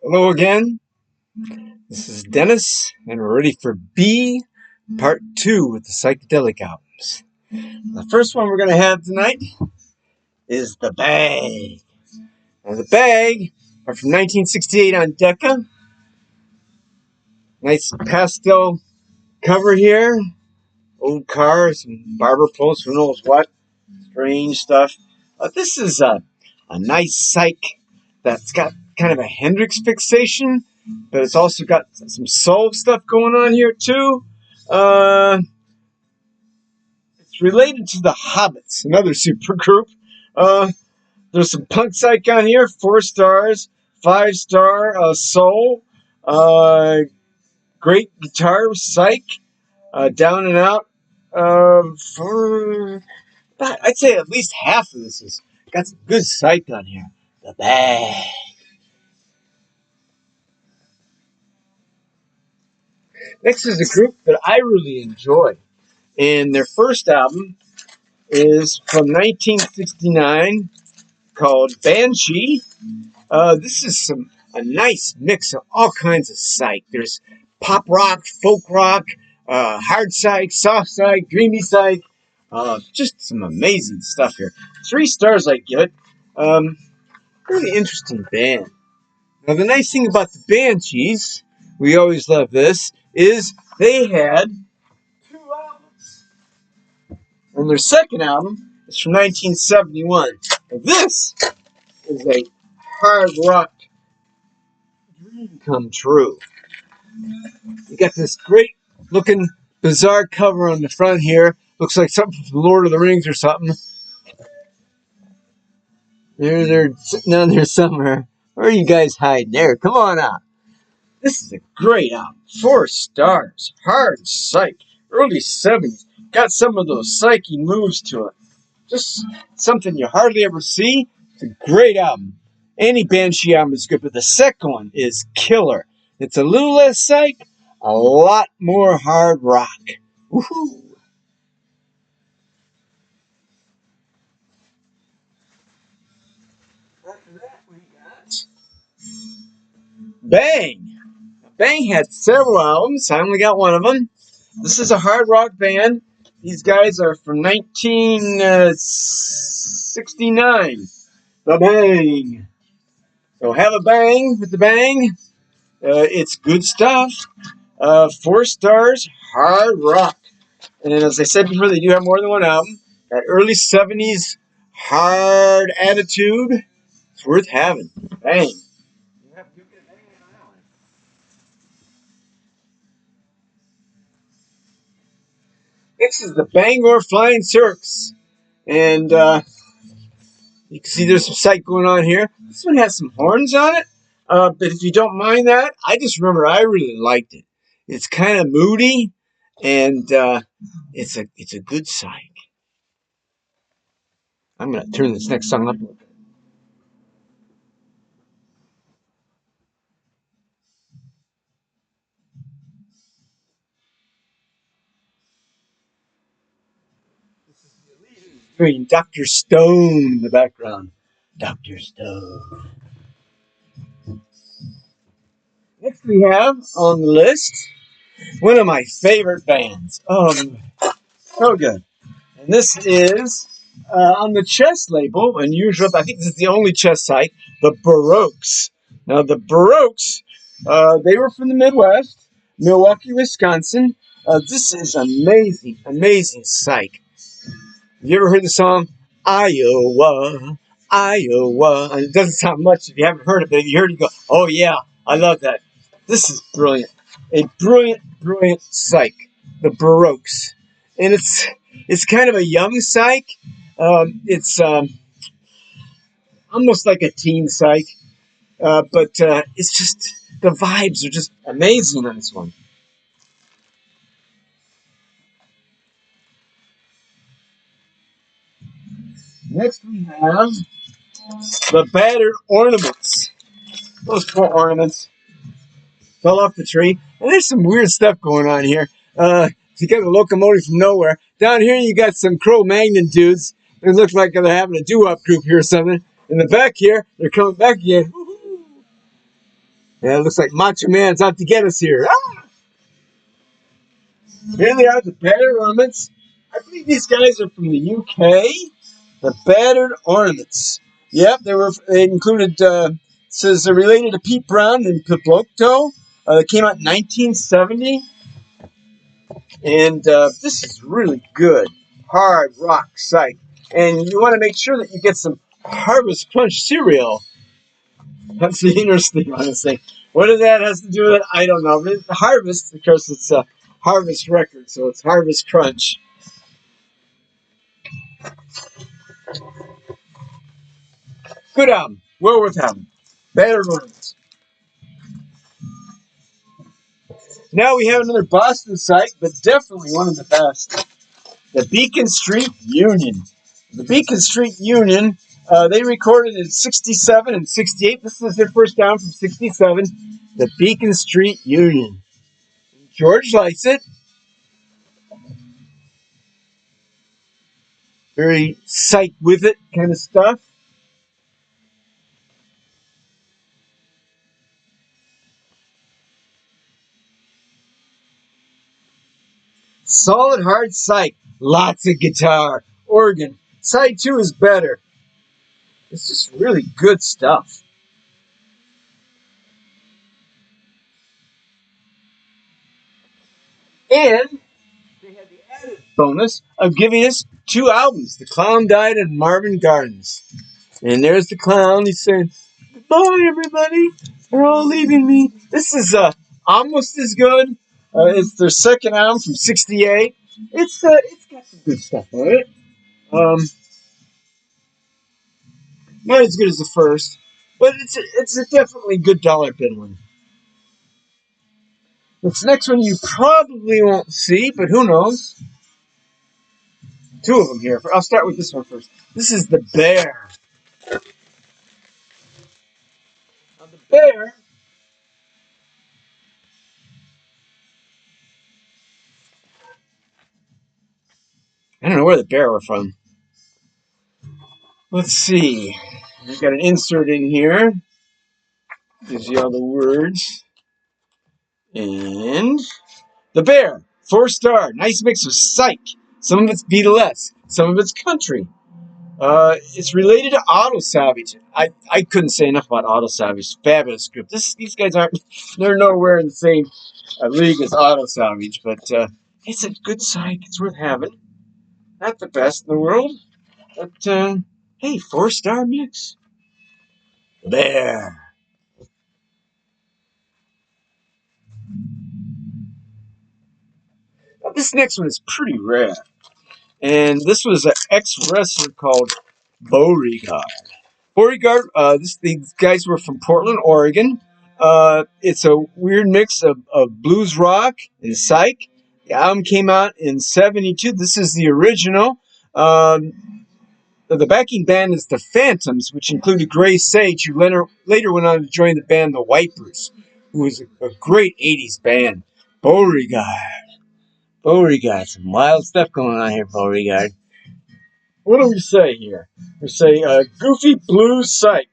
Hello again. This is Dennis, and we're ready for B, Part 2 with the psychedelic albums. The first one we're going to have tonight is The Bag. Now, The Bag are from 1968 on Decca. Nice pastel cover here. Old cars, some barber posts, who knows what. Strange stuff. This is a nice psych that's got kind of a Hendrix fixation, but it's also got some soul stuff going on here too. It's related to the Hobbits, another supergroup. There's some punk psych on here, 4 stars, 5-star soul, great guitar psych, down and out. I'd say at least half of this has got some good psych on here. The Bag. Next is a group that I really enjoy, and their first album is from 1969 called Banshee. This is a nice mix of all kinds of psych. There's pop rock, folk rock, hard psych, soft psych, dreamy psych. Just some amazing stuff here. 3 stars I give it. Really interesting band. Now the nice thing about the Banshees, we always love this, is they had 2 albums. And their second album is from 1971. And this is a hard rock dream come true. You got this great looking bizarre cover on the front here. Looks like something from Lord of the Rings or something. They're sitting down there somewhere. Where are you guys hiding there? Come on out. This is a great album. 4 stars. Hard psych. Early 70s. Got some of those psyche moves to it. Just something you hardly ever see. It's a great album. Any Banshee album is good, but the second one is killer. It's a little less psych, a lot more hard rock. Woohoo! After that, we got Bang. Bang had several albums. I only got one of them. This is a hard rock band. These guys are from 1969. The Bang. So have a bang with the Bang. It's good stuff. 4 stars, hard rock. And as I said before, they do have more than one album. That early 70s hard attitude. It's worth having. Bang. Next is the Bangor Flying Circus. And you can see there's some psych going on here. This one has some horns on it. But if you don't mind that, I just remember I really liked it. It's kind of moody, and it's a good psych. I'm going to turn this next song up a little bit. Hearing Dr. Stone in the background. Dr. Stone. Next we have on the list one of my favorite bands. So good. And this is on the Chess label, unusual. I think this is the only Chess site, the Baroques. Now the Baroques, they were from the Midwest, Milwaukee, Wisconsin. This is amazing, amazing psych. Have you ever heard the song, Iowa, Iowa? And it doesn't sound much if you haven't heard it, but if you heard it, you go, oh yeah, I love that. This is brilliant. A brilliant, brilliant psych. The Baroques. And it's kind of a young psych. It's almost like a teen psych. But it's just, the vibes are just amazing on this one. Next we have the Battered Ornaments. Those poor ornaments fell off the tree. And there's some weird stuff going on here. You got a locomotive from nowhere. Down here you got some Cro-Magnon dudes. It looks like they're having a doo-wop group here or something. In the back here, they're coming back again. Yeah, it looks like Macho Man's out to get us here. Ah! Here they are, the Battered Ornaments. I believe these guys are from the UK. The Battered Ornaments. Yep, they included, says they're related to Pete Brown and Piblocto. They came out in 1970. And this is really good. Hard rock psych. And you want to make sure that you get some Harvest Crunch cereal. That's the interesting one to say. What does that has to do with it? I don't know. But Harvest, because it's a Harvest record, so it's Harvest Crunch. Good album. Well worth having. Battered Ornaments. Now we have another Boston site, but definitely one of the best. The Beacon Street Union. The Beacon Street Union, they recorded in 67 and 68. This is their first album from 67. The Beacon Street Union. George likes it. Very psych with it kind of stuff. Solid hard psych. Lots of guitar, organ. Side 2 is better. It's just really good stuff. And they had the added bonus of giving us 2 albums. The Clown Died and Marvin Gardens. And there's the clown. He's saying, "Goodbye, everybody. They're all leaving me." This is almost as good. It's their second album from 68. It's got some good stuff on it. Not as good as the first, but it's a definitely good dollar bin one. This next one you probably won't see, but who knows? 2 of them here. I'll start with this one first. This is the Bear. Now the Bear. I don't know where the Bear were from. Let's see. I've got an insert in here. Gives you all the words. And the Bear, 4-star, nice mix of psych. Some of it's Beatlesque, some of it's country. It's related to Auto Savage. I couldn't say enough about Auto Savage. Fabulous group. These guys they're nowhere in the same league as Auto Savage, but it's a good psych. It's worth having. Not the best in the world, but hey, 4-star mix. The Bear. Now, this next one is pretty rare. And this was an ex-wrestler called Borgard. These guys were from Portland, Oregon. It's a weird mix of blues rock and psych. The album came out in 72. This is the original. The backing band is the Phantoms, which included Gray Sage, who later went on to join the band The Wipers, who was a great 80s band. Beauregard. Some wild stuff going on here, Beauregard. What do we say here? We say goofy blues psych.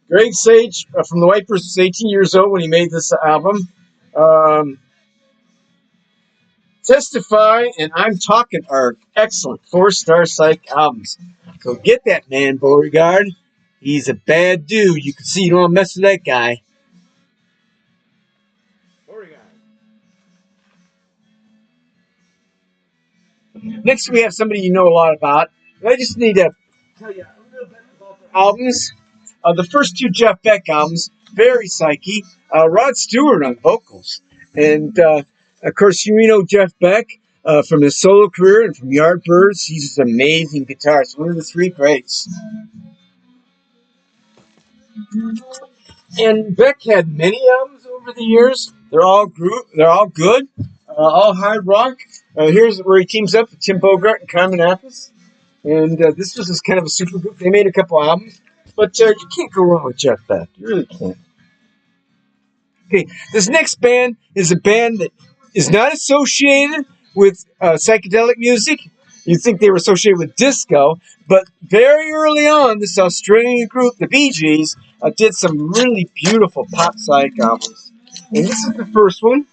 Greg Sage from the Wipers was 18 years old when he made this album. Testify and I'm Talking are excellent 4-star psych albums. So get that man, Beauregard. He's a bad dude. You can see you don't want to mess with that guy. Beauregard. Next, we have somebody you know a lot about. I just need to tell you a little bit about their albums. The first 2 Jeff Beck albums, very psyche. Rod Stewart on vocals. And, of course, you know Jeff Beck from his solo career and from Yardbirds. He's an amazing guitarist, one of the 3 greats. And Beck had many albums over the years. They're all good, all hard rock. Here's where he teams up with Tim Borgard and Carmen Appice. And this was kind of a super group. They made a couple albums. But you can't go wrong with Jeff Beck. You really can't. Okay, this next band is a band that is not associated with psychedelic music. You'd think they were associated with disco. But very early on, this Australian group, the Bee Gees, did some really beautiful pop psych albums. And this is the first one.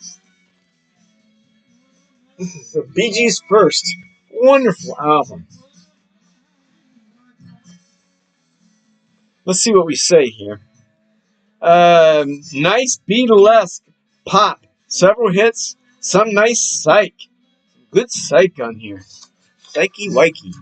This is the Bee Gees' first wonderful album. Let's see what we say here. Nice Beatlesque pop. Several hits. Some nice psych. Good psych on here. Psyche wikey.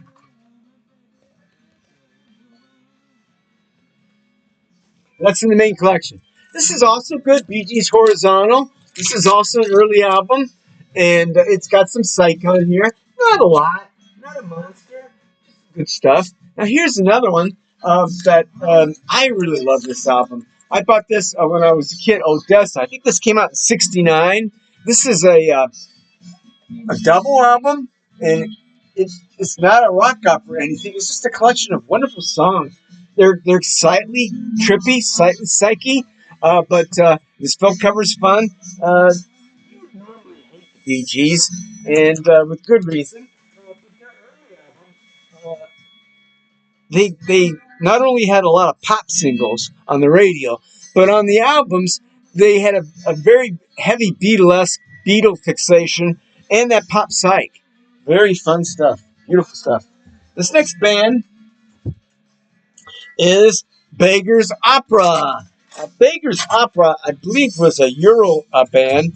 That's in the main collection. This is also good. Bee Gees Horizontal. This is also an early album. And it's got some psych on here. Not a lot. Not a monster. Just good stuff. Now here's another one that I really love this album. I bought this when I was a kid, Odessa. I think this came out in '69. This is a double album, and it's not a rock opera or anything. It's just a collection of wonderful songs. They're slightly trippy, slightly psyche, but this folk cover's fun. You would normally hate the Bee Gees, and with good reason. But their early album, they not only had a lot of pop singles on the radio, but on the albums they had a very heavy Beatlesque Beatle fixation and that pop psych. Very fun stuff. Beautiful stuff. This next band is Beggar's Opera. Beggar's Opera, I believe, was a Euro band.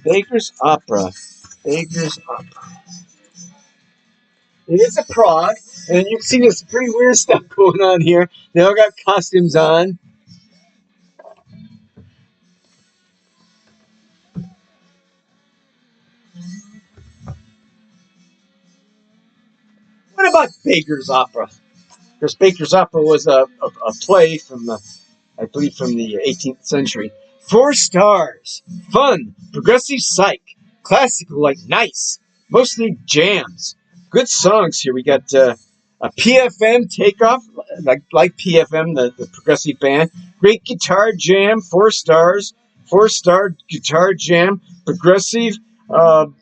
Beggar's Opera. Beggar's Opera. It is a prog, and you can see there's some pretty weird stuff going on here. They all got costumes on. What about Baker's Opera? Because Baker's Opera was a play from I believe from the 18th century. 4 stars. Fun. Progressive psych. Classical like nice. Mostly jams. Good songs here. We got a PFM Takeoff, like PFM, the progressive band. Great guitar jam. 4 stars. 4-star guitar jam. Progressive. And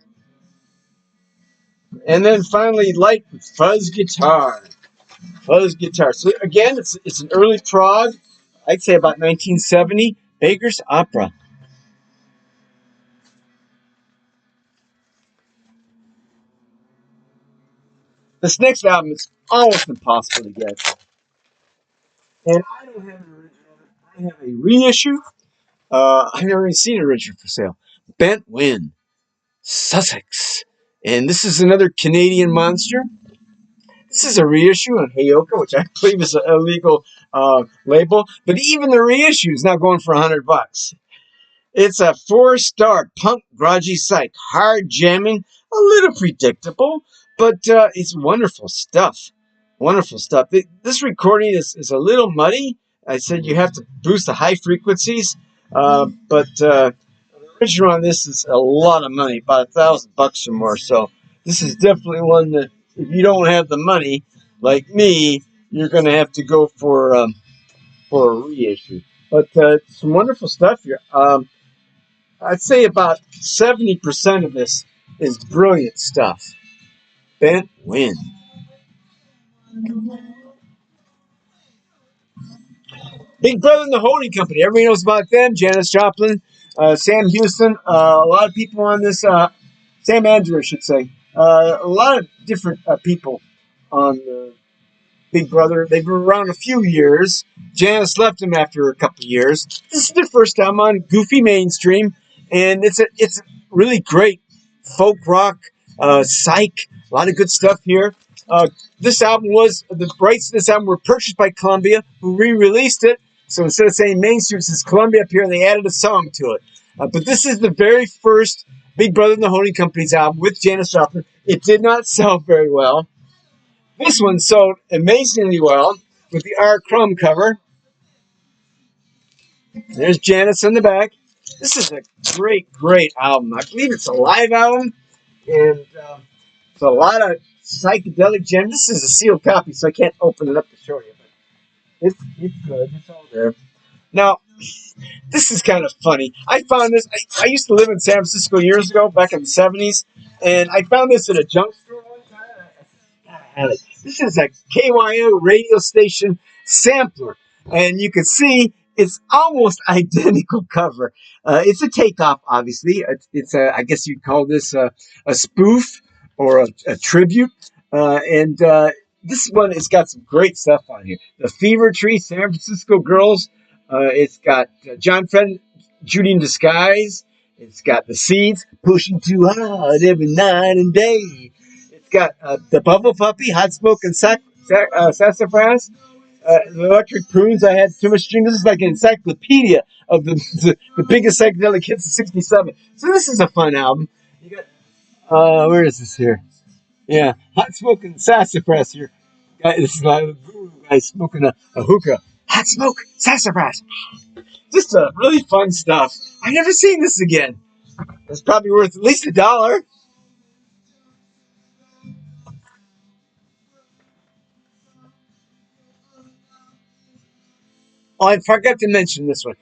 then finally, light fuzz guitar. Fuzz guitar. So again, it's an early prog. I'd say about 1970. Beggar's Opera. This next album is almost impossible to get. And I don't have an original. I have a reissue. I've never even seen an original for sale. Bent Wind, Sussex. And this is another Canadian monster. This is a reissue on Heyoka, which I believe is an illegal label. But even the reissue is now going for $100. It's a 4-star punk grungy psych, hard jamming, a little predictable, but it's wonderful stuff. Wonderful stuff. This recording is a little muddy. I said you have to boost the high frequencies, but the original on this is a lot of money, about $1,000 or more. So this is definitely one that if you don't have the money, like me, you're going to have to go for a reissue. But some wonderful stuff here. I'd say about 70% of this is brilliant stuff. Bent Wind. Big Brother and the Holding Company. Everybody knows about them. Janis Joplin, Sam Houston. A lot of people on this. Sam Andrew, I should say. A lot of different people on Big Brother. They've been around a few years. Janis left him after a couple of years. This is their first time on Goofy Mainstream. And it's really great folk rock, psych, a lot of good stuff here. This album the rights to this album were purchased by Columbia, who re-released it. So instead of saying mainstream, it says Columbia up here, and they added a song to it. But this is the very first Big Brother and the Holding Company's album with Janis Joplin. It did not sell very well. This one sold amazingly well with the R. Crumb cover. There's Janis in the back. This is a great, great album. I believe it's a live album, and it's a lot of psychedelic gems. This is a sealed copy, so I can't open it up to show you, but it's good. It's all there. Now, this is kind of funny. I found this. I used to live in San Francisco years ago, back in the 70s, and I found this at a junk store one time. I had it. This is a KYO radio station sampler. And you can see it's almost identical cover. It's a takeoff, obviously. It's a, I guess you'd call this a spoof or a tribute. This one, it's got some great stuff on here. The Fever Tree, San Francisco Girls. It's got John Friend, Judy in Disguise. It's got the Seeds, Pushing Too Hard Every Night and Day. It's got the Bubble Puppy, Hot Smoke and Sassafras. The Electric Prunes, I Had Too Much String. This is like an encyclopedia of the biggest psychedelic hits of '67. So this is a fun album. You got, where is this here? Yeah, Hot Smoke and Sassafras here. This is my guy smoking a hookah. Hot Smoke, Sassafras. Just really fun stuff. I've never seen this again. It's probably worth at least $1. Oh, I forgot to mention this one.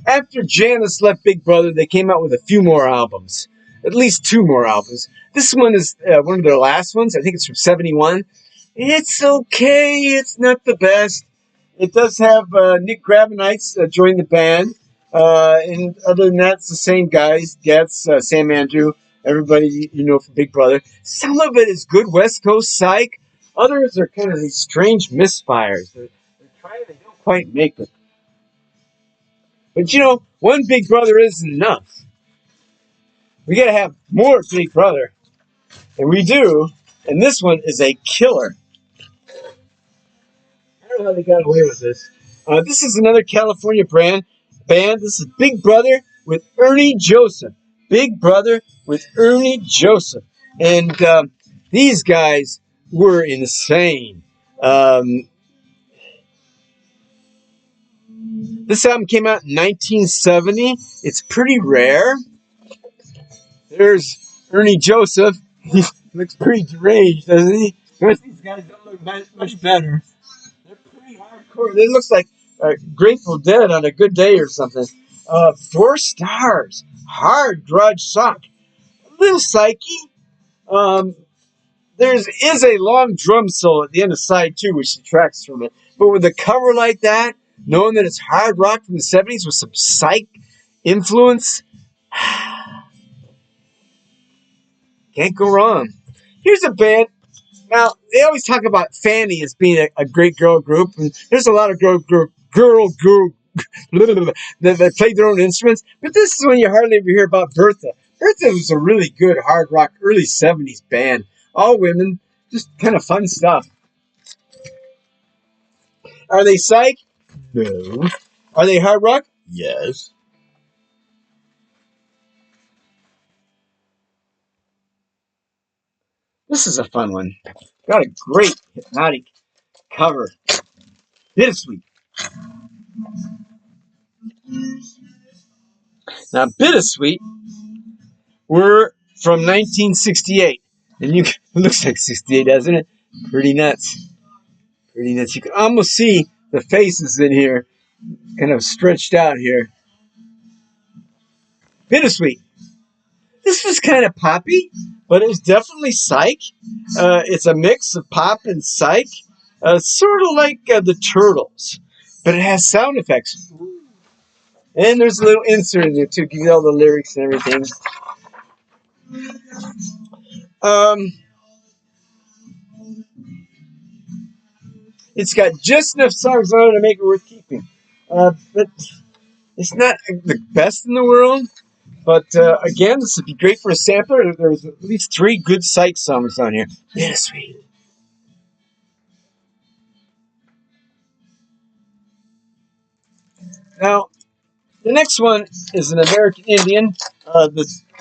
After Janis left Big Brother, they came out with a few more albums. At least 2 more albums. This one is one of their last ones. I think it's from '71. It's okay. It's not the best. It does have Nick Gravenites join the band. And other than that, it's the same guys. Getz, Sam Andrew, everybody you know from Big Brother. Some of it is good West Coast psych. Others are kind of these strange misfires. They're trying, they don't quite make it. But you know, one Big Brother isn't enough. We gotta have more Big Brother. And we do. And this one is a killer. I don't know how they got away with this. This is another California band. This is Big Brother with Ernie Joseph. Big Brother with Ernie Joseph. And these guys were insane. This album came out in 1970. It's pretty rare. There's Ernie Joseph. He looks pretty deranged, doesn't he? These guys don't look much better. They're pretty hardcore. They look like Grateful Dead on a good day or something. 4 stars. Hard grudge suck. A little psyche. There is a long drum solo at the end of side 2, which detracts from it. But with a cover like that, knowing that it's hard rock from the '70s with some psych influence, can't go wrong. Here's a band. Now, they always talk about Fanny as being a great girl group, and there's a lot of girl that played their own instruments, but this is when you hardly ever hear about Bertha. Bertha was a really good hard rock early '70s band. All women, just kind of fun stuff. Are they psych? No. Are they hard rock? Yes. This is a fun one. Got a great hypnotic cover. Bittersweet. Now, Bittersweet were from 1968. And it looks like 68, doesn't it? Pretty nuts. Pretty nuts. You can almost see the faces in here, kind of stretched out here. Bittersweet. This was kind of poppy, but it was definitely psych. It's a mix of pop and psych, sort of like the Turtles, but it has sound effects. And there's a little insert in there to give you all the lyrics and everything. It's got just enough songs on it to make it worth keeping. But it's not the best in the world. But again, this would be great for a sampler. There's at least 3 good psych songs on here. Bittersweet. Now, the next one is an American Indian.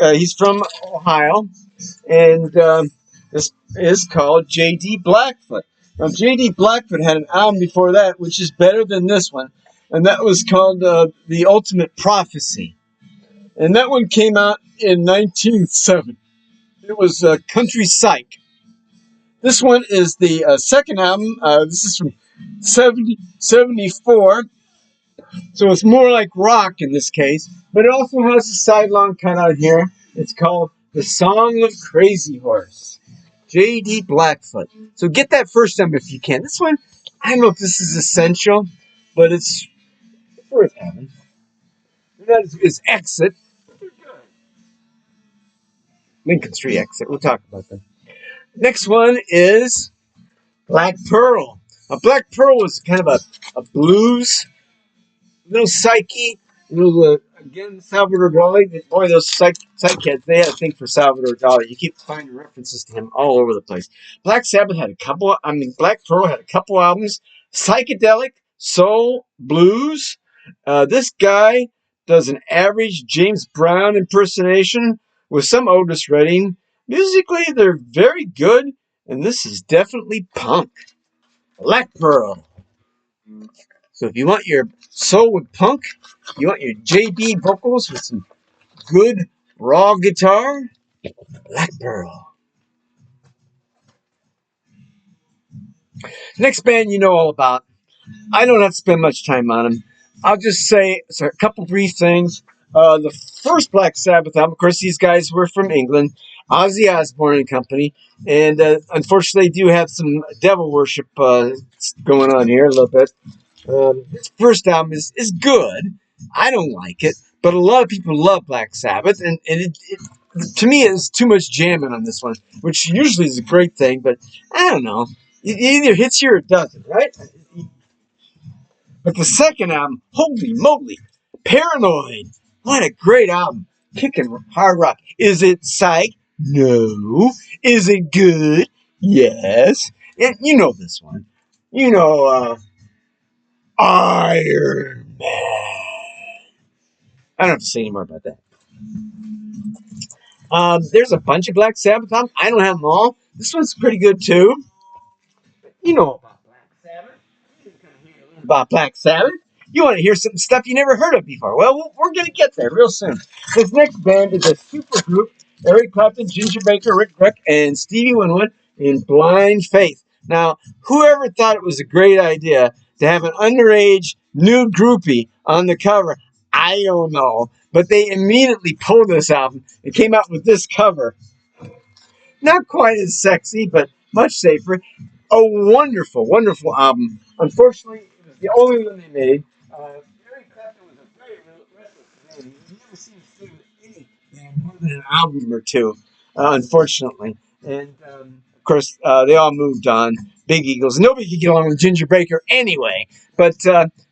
He's from Ohio, and this is called J.D. Blackfoot. Now, J.D. Blackfoot had an album before that, which is better than this one, and that was called The Ultimate Prophecy. And that one came out in 1907. It was Country Psych. This one is the second album. This is from 74. So it's more like rock in this case. But it also has a sidelong cut out here. It's called The Song of Crazy Horse. J.D. Blackfoot. So get that first album if you can. This one, I don't know if this is essential, but it's worth having. They're not as good as Exit. Lincoln Street Exit. We'll talk about them. Next one is Black Pearl. Black Pearl was kind of a blues, little psyche, little, again, Salvador Dali. Boy, those psych heads, they had a thing for Salvador Dali. You keep finding references to him all over the place. Black Pearl had a couple albums. Psychedelic, soul, blues. This guy does an average James Brown impersonation with some Otis Redding. Musically, they're very good, and this is definitely punk. Black Pearl. So if you want your soul with punk, you want your JB vocals with some good raw guitar, Black Pearl. Next band you know all about. I don't have to spend much time on them. I'll just say a couple brief things. The first Black Sabbath album, of course, these guys were from England, Ozzy Osbourne and company, and unfortunately, they do have some devil worship going on here a little bit. This first album is good. I don't like it, but a lot of people love Black Sabbath, and it to me is too much jamming on this one, which usually is a great thing, but I don't know. It either hits you or it doesn't, right? But the second album, holy moly, Paranoid. What a great album. Kicking hard rock. Is it psych? No. Is it good? Yes. And you know this one. You know, Iron Man. I don't have to say any more about that. There's a bunch of Black Sabbath albums. I don't have them all. This one's pretty good too. You know about Black Sabbath. About Black Sabbath. You want to hear some stuff you never heard of before. Well, we're going to get there real soon. This next band is a supergroup. Eric Clapton, Ginger Baker, Rick Beck, and Stevie Winwood in Blind Faith. Now, whoever thought it was a great idea to have an underage nude groupie on the cover, I don't know. But they immediately pulled this album and came out with this cover. Not quite as sexy, but much safer. A wonderful, wonderful album. Unfortunately, it was the only one they made. Eric Clapton was a very restless man. He never seemed to do any more than an album or two, unfortunately. And, of course, they all moved on. Big Eagles. Nobody could get along with Ginger Baker anyway. But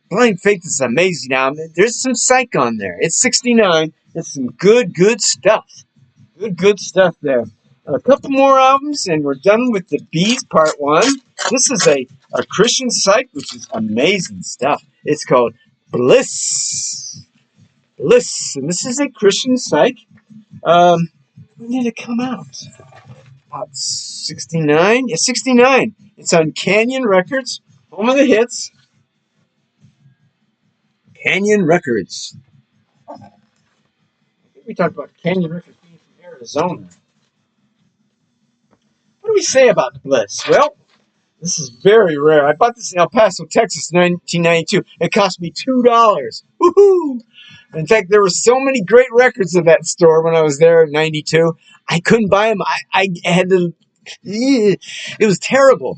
Blind Faith is an amazing album. There's some psych on there. It's 69. It's some good stuff. Good stuff there. A couple more albums, and we're done with the Bees Part 1. This is a Christian psych, which is amazing stuff. It's called Bliss. Bliss. And this is a Christian psych. When did it come out? About 69? Yeah, 69. It's on Canyon Records. Home of the hits. Canyon Records. I think we talked about Canyon Records being from Arizona. What do we say about Bliss? Well, this is very rare. I bought this in El Paso, Texas, in 1992. It cost me $2. Woohoo! In fact, there were so many great records at that store when I was there in 92. I couldn't buy them. I had to... It was terrible.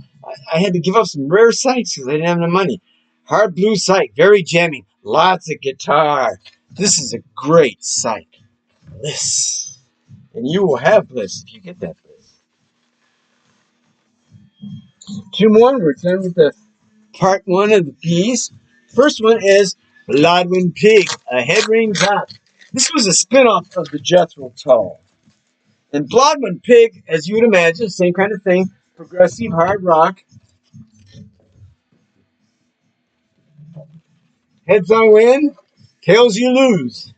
I had to give up some rare sites because I didn't have enough money. Hard blue site, very jamming. Lots of guitar. This is a great site. Bliss. And you will have Bliss if you get that Bliss. Two more. We're done with the part 1 of the Bees. First one is Blodwyn Pig, A Head Rings Out. This was a spin-off of the Jethro Tull. And Blodwyn Pig, as you would imagine, same kind of thing, progressive hard rock. Heads I win, tails you lose.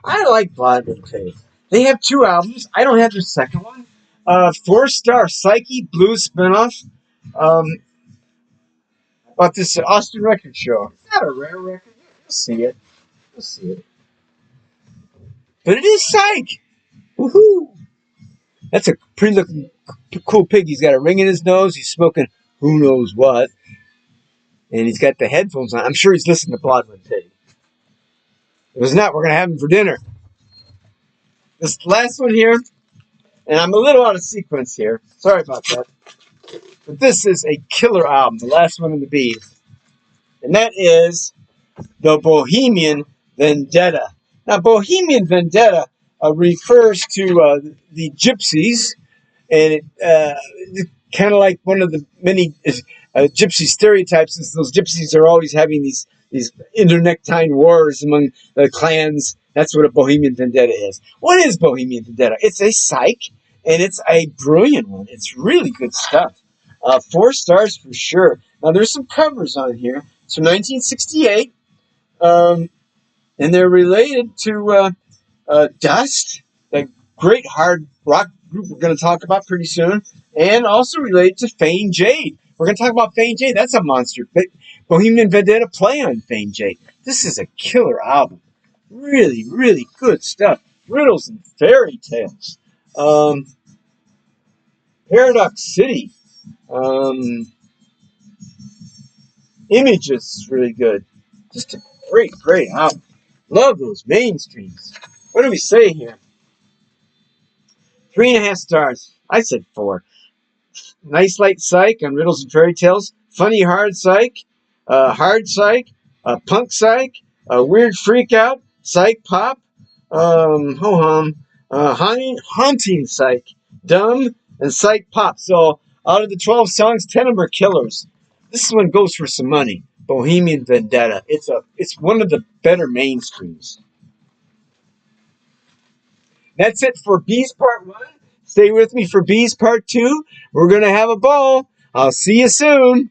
I like Blodwyn Pig. They have 2 albums. I don't have their second one. 4-star Psyche blues spinoff. About this Austin record show. It's not a rare record. You'll see it. You'll see it. But it is psych. Woohoo! That's a pretty looking cool pig. He's got a ring in his nose. He's smoking who knows what. And he's got the headphones on. I'm sure he's listening to Blodwyn Pig. If it's not, we're going to have him for dinner. This last one here, and I'm a little out of sequence here. Sorry about that. But this is a killer album, the last one in the Bees. and that is the Bohemian Vendetta. Now, Bohemian Vendetta refers to the gypsies, and it's kind of like one of the many gypsy stereotypes is those gypsies are always having these internectine wars among the clans. That's what a Bohemian Vendetta is. What is Bohemian Vendetta? It's a psych, and it's a brilliant one. It's really good stuff. 4 stars for sure. Now, there's some covers on here. It's from 1968, and they're related to Dust, the great hard rock group we're going to talk about pretty soon, and also related to Fane Jade. We're going to talk about Fane Jade. That's a monster. Bohemian Vendetta play on Fane Jade. This is a killer album. Really, really good stuff. Riddles and Fairy Tales. Paradox City. Images is really good. Just a great, great album. Love those mainstreams. What do we say here? 3.5 stars. I said 4. Nice light psych on Riddles and Fairy Tales. Funny hard psych. Hard psych. Punk psych. Weird freak out. Psych pop. Ho-hum. Haunting psych. Dumb and psych pop. So out of the 12 songs, 10 of them are killers. This one goes for some money. Bohemian Vendetta. It's one of the better mainstreams. That's it for Bees Part 1. Stay with me for Bees Part 2. We're going to have a ball. I'll see you soon.